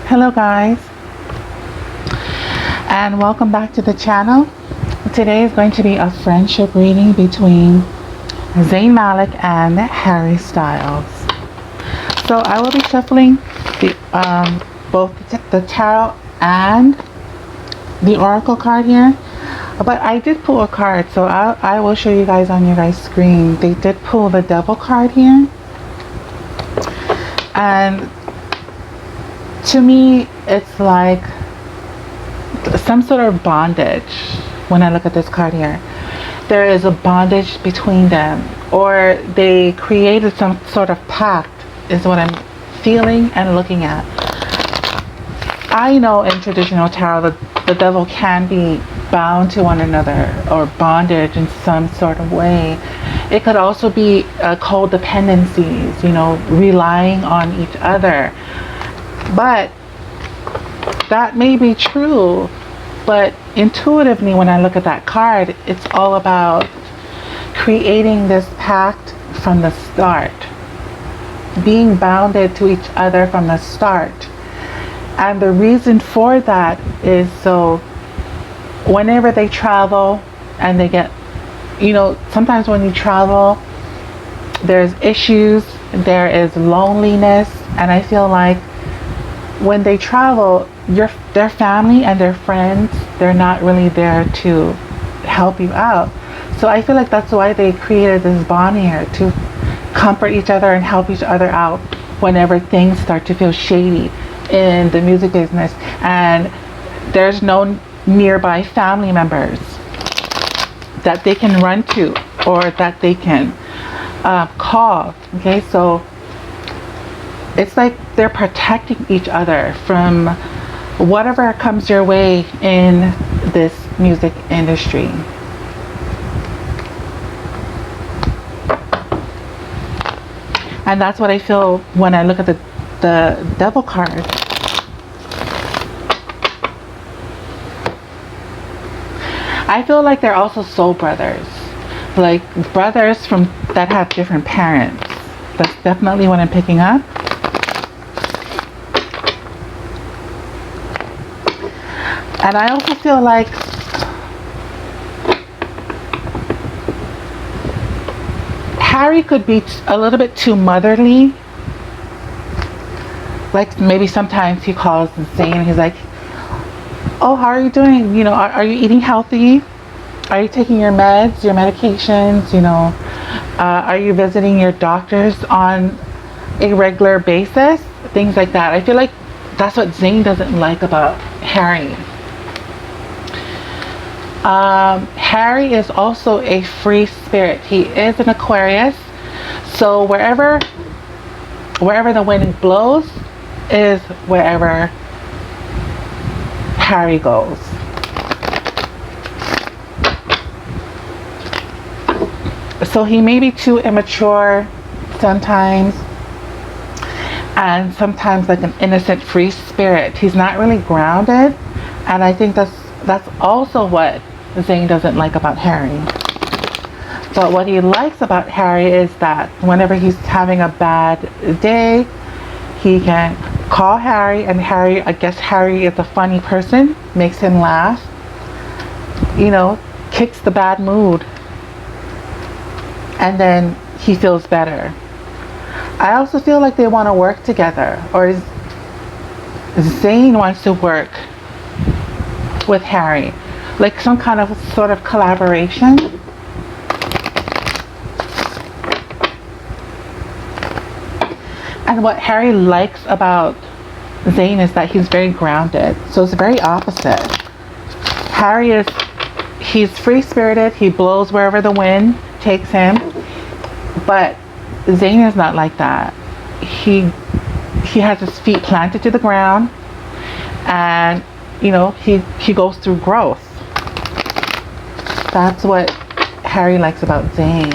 Hello guys, and welcome back to the channel. Today is going to be a friendship reading between Zayn Malik and Harry Styles. So I will be shuffling both the tarot and the oracle card here, but I did pull a card, so I will show you guys on your guys' screen. They did pull the devil card here, and to me it's like some sort of bondage. When I look at this card here, there is a bondage between them, or they created some sort of pact, is what I'm feeling and looking at. I know in traditional tarot that the devil can be bound to one another or bondage in some sort of way. It could also be codependencies, relying on each other. But that may be true, but intuitively when I look at that card, it's all about creating this pact from the start, being bounded to each other from the start. And the reason for that is so whenever they travel and they get, sometimes when you travel, there's issues, there is loneliness, and I feel like when they travel, their family and their friends, they're not really there to help you out. So I feel like that's why they created this bond here, to comfort each other and help each other out whenever things start to feel shady in the music business and there's no nearby family members that they can run to or that they can call. Okay, so it's like they're protecting each other from whatever comes your way in this music industry. And that's what I feel when I look at the devil card. I feel like they're also soul brothers, like brothers from that have different parents. That's definitely what I'm picking up. And I also feel like Harry could be a little bit too motherly. Like maybe sometimes he calls Zayn and he's like, oh, how are you doing? Are you eating healthy? Are you taking your meds, your medications? Are you visiting your doctors on a regular basis? Things like that. I feel like that's what Zayn doesn't like about Harry. Harry is also a free spirit. He is an Aquarius. So wherever the wind blows is wherever Harry goes. So he may be too immature sometimes, and sometimes like an innocent free spirit. He's not really grounded, and I think that's also what Zayn doesn't like about Harry. But what he likes about Harry is that whenever he's having a bad day, he can call Harry, and I guess Harry is a funny person, makes him laugh, kicks the bad mood, and then he feels better. I also feel like they want to work together, or Zayn wants to work with Harry, like some kind of sort of collaboration. And what Harry likes about Zayn is that he's very grounded. So it's very opposite. He's free-spirited. He blows wherever the wind takes him. But Zayn is not like that. He has his feet planted to the ground, and he goes through growth. That's what Harry likes about Zayn.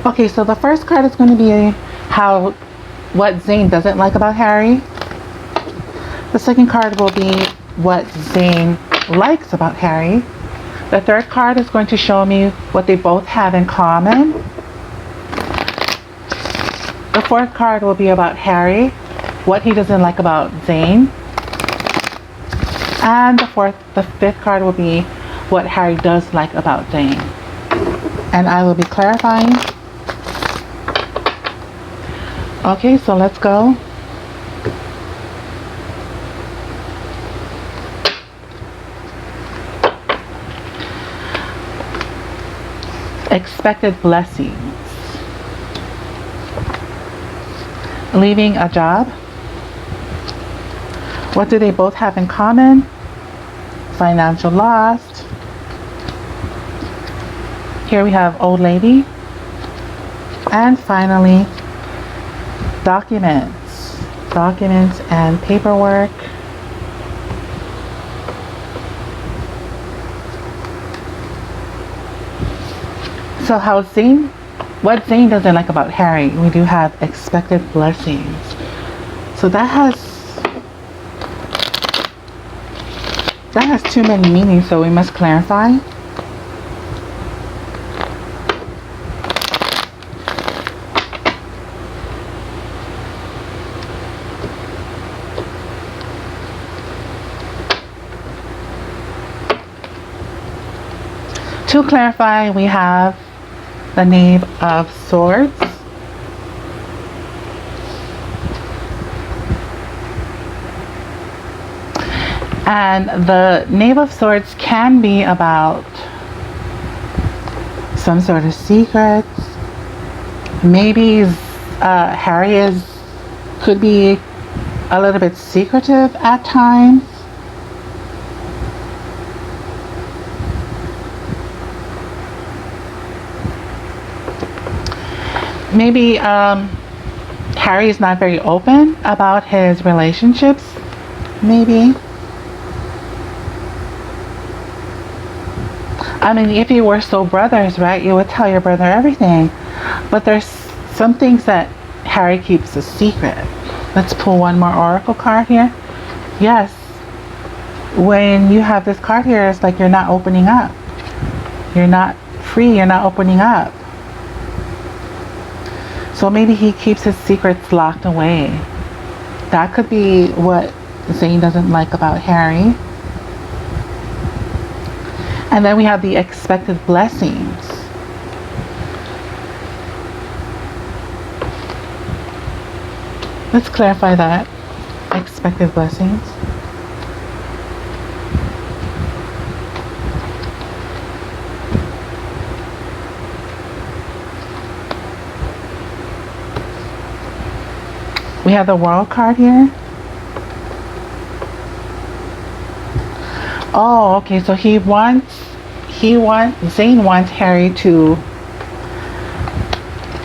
Okay, so the first card is going to be what Zayn doesn't like about Harry. The second card will be what Zayn likes about Harry. The third card is going to show me what they both have in common. The fourth card will be about Harry, what he doesn't like about Zayn. And the fifth card will be what Harry does like about Zayn. And I will be clarifying. Okay, so let's go. Expected blessings. Leaving a job. What do they both have in common? Financial loss. Here we have old lady. And finally, documents. Documents and paperwork. So what Zayn doesn't like about Harry, we do have expected blessings. So that has too many meanings, so we must clarify. To clarify, we have the Knave of Swords. And the Knave of Swords can be about some sort of secrets. Maybe Harry could be a little bit secretive at times. Maybe Harry is not very open about his relationships. Maybe. I mean, if you were so brothers, right, you would tell your brother everything. But there's some things that Harry keeps a secret. Let's pull one more oracle card here. Yes. When you have this card here, it's like you're not opening up. You're not free. You're not opening up. So maybe he keeps his secrets locked away. That could be what Zayn doesn't like about Harry. And then we have the expected blessings. Let's clarify that. Expected blessings. We have the World card here. Oh, okay, so Zayn wants Harry to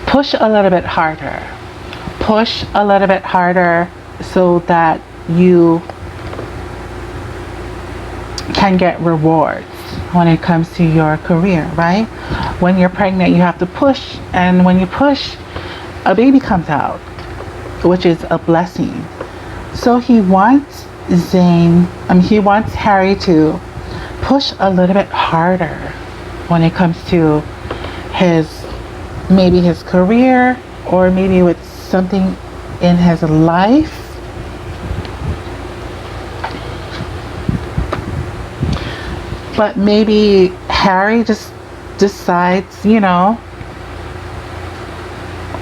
push a little bit harder. Push a little bit harder so that you can get rewards when it comes to your career, right? When you're pregnant, you have to push, and when you push, a baby comes out, which is a blessing. So he wants he wants Harry to push a little bit harder when it comes to maybe his career, or maybe with something in his life. But maybe Harry just decides,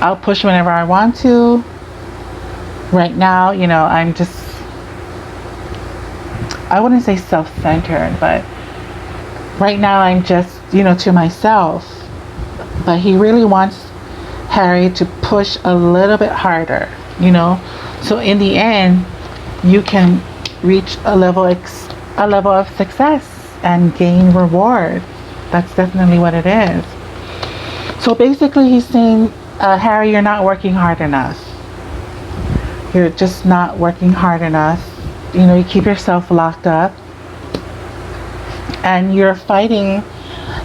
I'll push whenever I want to. Right now, I wouldn't say self-centered, but right now I'm just, to myself. But he really wants Harry to push a little bit harder, so in the end you can reach a level of success and gain reward. That's definitely what it is. So basically he's saying, Harry, you're not working hard enough. You're just not working hard enough. You keep yourself locked up, and you're fighting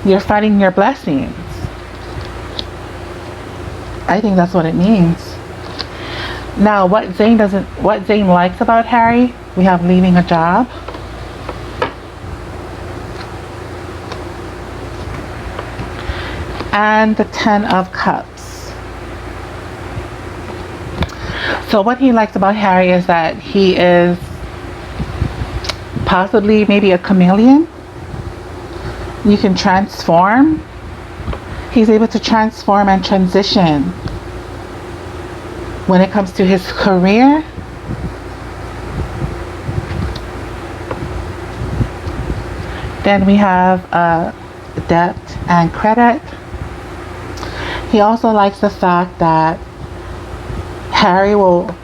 your blessings. I think that's what it means. Now, what Zayn likes about Harry, we have leaving a job. And the 10 of Cups. So what he likes about Harry is that he is possibly maybe a chameleon. You can transform. He's able to transform and transition when it comes to his career. Then we have debt and credit. He also likes the fact that Harry will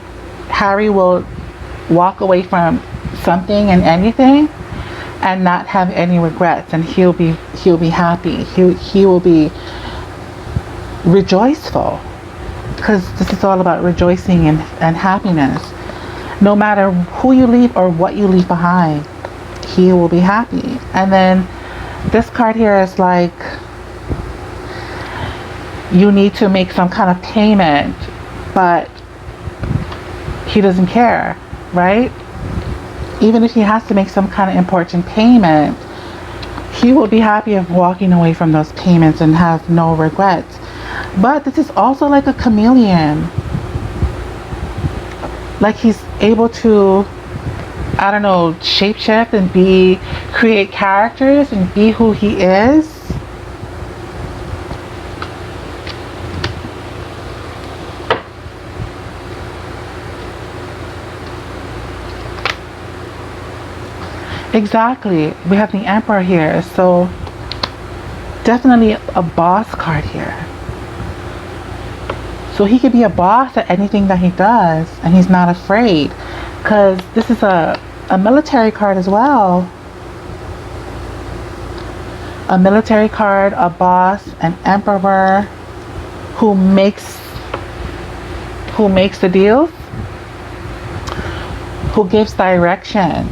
walk away from something and anything and not have any regrets, and he'll be happy. He will be rejoiceful, because this is all about rejoicing and happiness. No matter who you leave or what you leave behind, he will be happy. And then this card here is like you need to make some kind of payment, but he doesn't care, right? Even if he has to make some kind of important payment, he will be happy of walking away from those payments and have no regrets. But this is also like a chameleon. Like he's able to, I don't know, shapeshift and create characters and be who he is. Exactly. We have the Emperor here. So definitely a boss card here. So he could be a boss at anything that he does, and he's not afraid, because this is a military card as well. A military card, a boss, an emperor who makes the deals, who gives direction.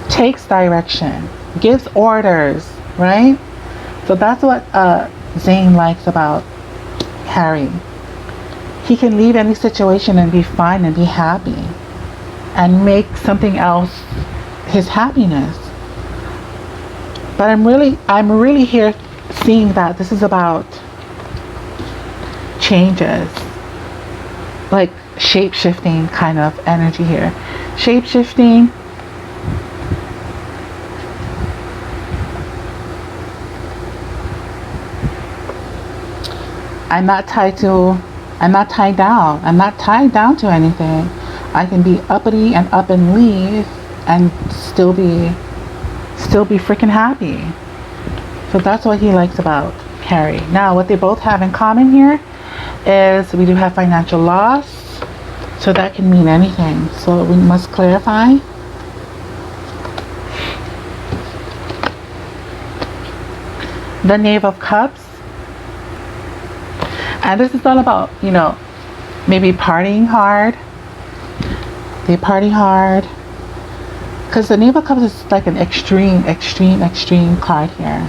Takes direction, gives orders, right? So that's what Zayn likes about Harry. He can leave any situation and be fine and be happy and make something else his happiness. But I'm really here seeing that this is about changes, like shape-shifting kind of energy here. Shape-shifting. I'm not tied down. I'm not tied down to anything. I can be uppity and up and leave and still be freaking happy. So that's what he likes about Harry. Now, what they both have in common here is we do have financial loss. So that can mean anything. So we must clarify. The Knave of Cups. And this is all about, you know, maybe partying hard. They party hard. Because the Knave of Cups is like an extreme card here.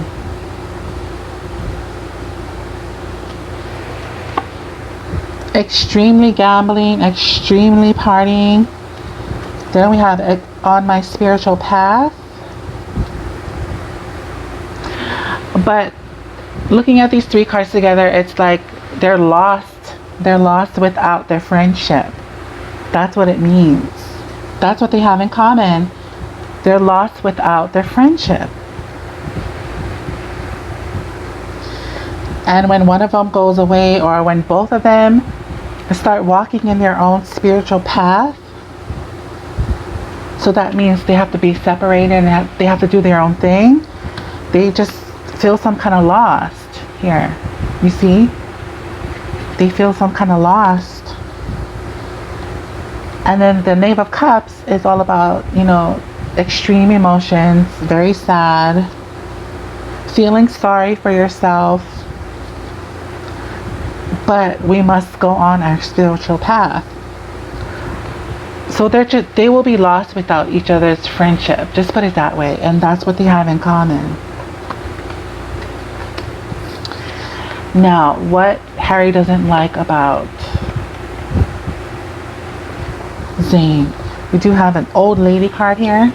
Extremely gambling, extremely partying. Then we have on my spiritual path. But looking at these three cards together, it's like they're lost without their friendship. That's what it means. That's what they have in common. They're lost without their friendship. And when one of them goes away, or when both of them start walking in their own spiritual path, so that means they have to be separated and they have to do their own thing. They just feel some kind of lost here. You see? They feel some kind of lost. And then the Knave of Cups is all about, you know, extreme emotions, very sad, feeling sorry for yourself. But we must go on our spiritual path. So they will be lost without each other's friendship. Just put it that way. And that's what they have in common. Now, what Harry doesn't like about Zayn. We do have an old lady card here.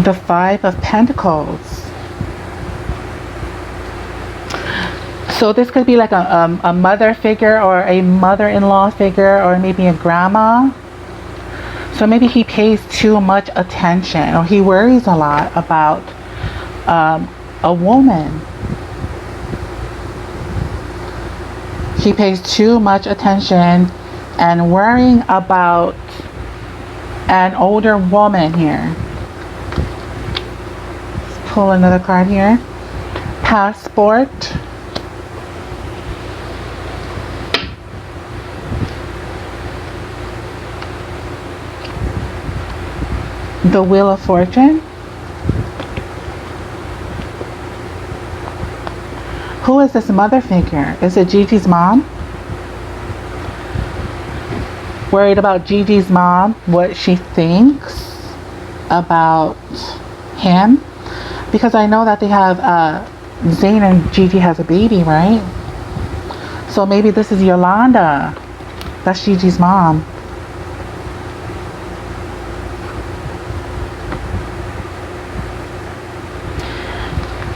The Five of Pentacles. So this could be like a mother figure or a mother-in-law figure or maybe a grandma. So maybe he pays too much attention or he worries a lot about a woman. He pays too much attention and worrying about an older woman here. Let's pull another card here. Passport. The Wheel of Fortune. Who is this mother figure? Is it Gigi's mom? Worried about Gigi's mom, what she thinks about him? Because I know that they have, Zayn and Gigi has a baby, right? So maybe this is Yolanda. That's Gigi's mom.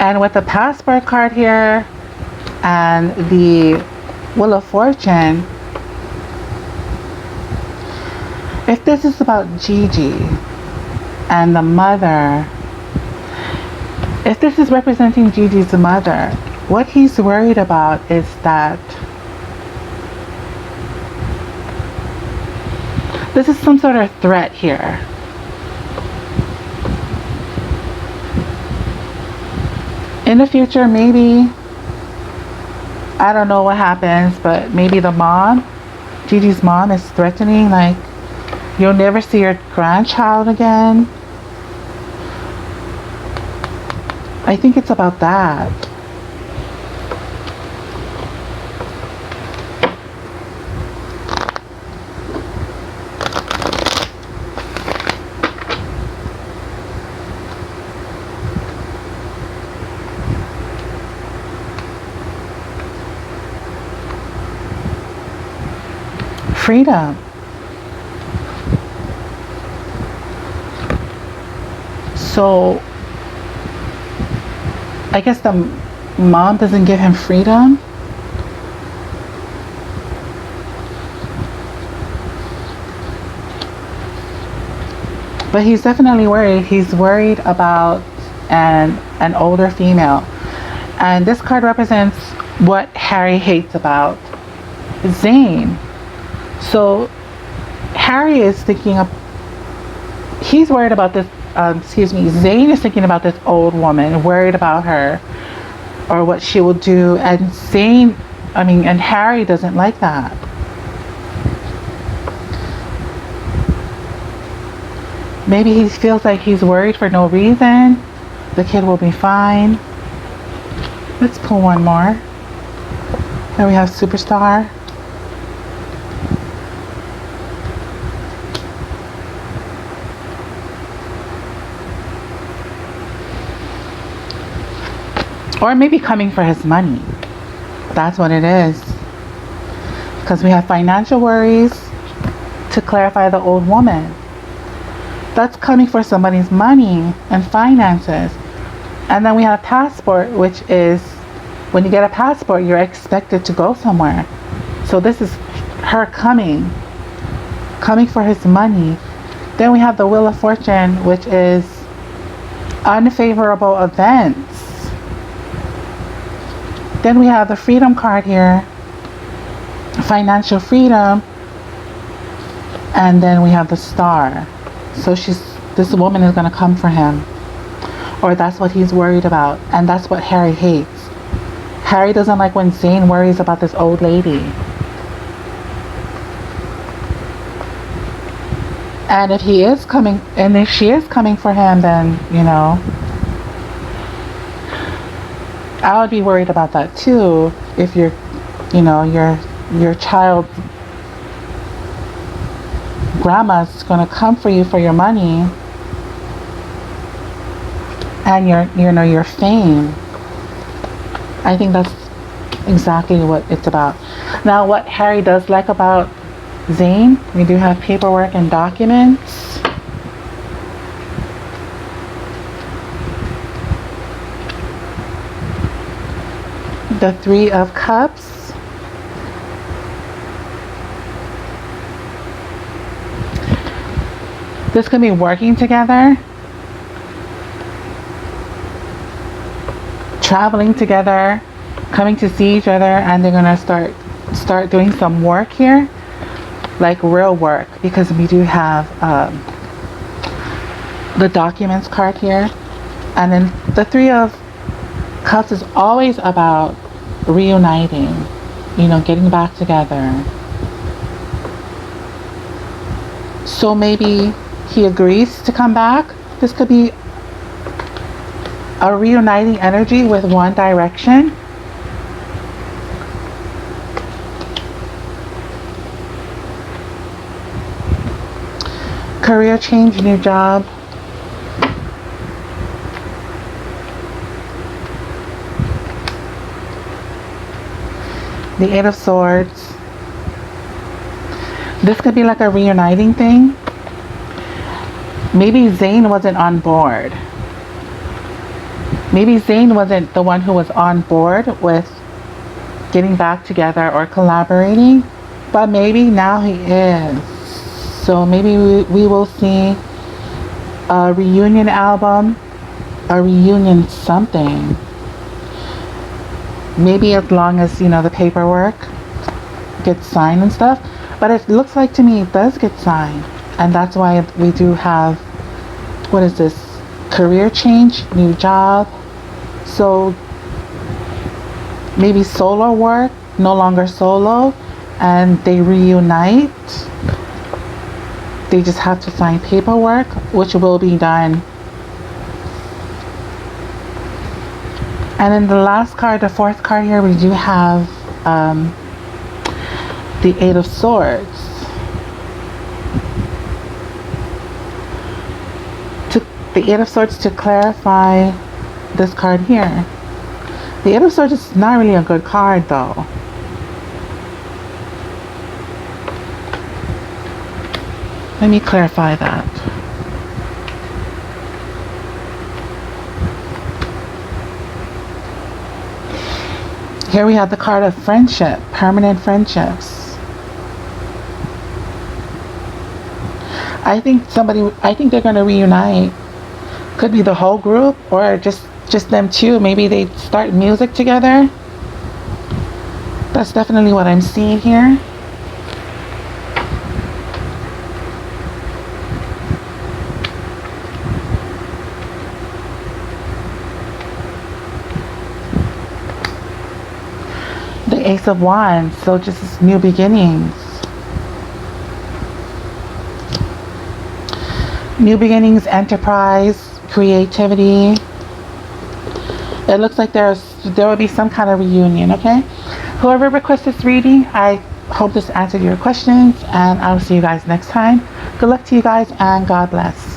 And with the passport card here and the Wheel of Fortune, if this is about Gigi and the mother, if this is representing Gigi's mother, what he's worried about is that this is some sort of threat here. In the future, maybe, I don't know what happens, but maybe the mom, Gigi's mom, is threatening, like, you'll never see your grandchild again. I think it's about that. Freedom. So I guess the mom doesn't give him freedom. But he's definitely worried. He's worried about an older female. And this card represents what Harry hates about Zayn. So Harry is thinking of, he's worried about this, Zayn is thinking about this old woman, worried about her or what she will do. And and Harry doesn't like that. Maybe he feels like he's worried for no reason. The kid will be fine. Let's pull one more. Here we have Superstar. Or maybe coming for his money. That's what it is. Because we have financial worries to clarify the old woman. That's coming for somebody's money and finances. And then we have passport, which is when you get a passport, you're expected to go somewhere. So this is her coming for his money. Then we have the Wheel of Fortune, which is unfavorable events. Then we have the Freedom card here, financial freedom, and then we have the Star. So this woman is going to come for him, or that's what he's worried about, and that's what Harry hates. Harry doesn't like when Zayn worries about this old lady. And if he is coming, and if she is coming for him, then I would be worried about that too. If your child's grandma's gonna come for you for your money and your fame. I think that's exactly what it's about. Now, what Harry does like about Zayn, we do have paperwork and documents. the Three of Cups. This could be working together, traveling together, coming to see each other, and they're gonna start doing some work here, like real work, because we do have the documents card here. And then the Three of Cups is always about reuniting, you know, getting back together. So maybe he agrees to come back. This could be a reuniting energy with One Direction. Career change, new job. The Eight of Swords. This could be like a reuniting thing. Maybe Zayn wasn't on board. Maybe Zayn wasn't the one who was on board with getting back together or collaborating, but maybe now he is. So maybe we will see a reunion album, a reunion something. Maybe as long as, you know, the paperwork gets signed and stuff. But it looks like to me it does get signed. And that's why we do have, what is this? Career change, new job. So maybe solo work, no longer solo, and they reunite. They just have to sign paperwork, which will be done. And then the last card, the fourth card here, we do have the Eight of Swords. The Eight of Swords to clarify this card here. The Eight of Swords is not really a good card though. Let me clarify that. Here we have the card of friendship, permanent friendships. I think they're going to reunite. Could be the whole group or just them two. Maybe they start music together. That's definitely what I'm seeing here. The Ace of Wands, so just new beginnings. New beginnings, enterprise, creativity. It looks like there will be some kind of reunion, okay? Whoever requested this reading, I hope this answered your questions, and I'll see you guys next time. Good luck to you guys, and God bless.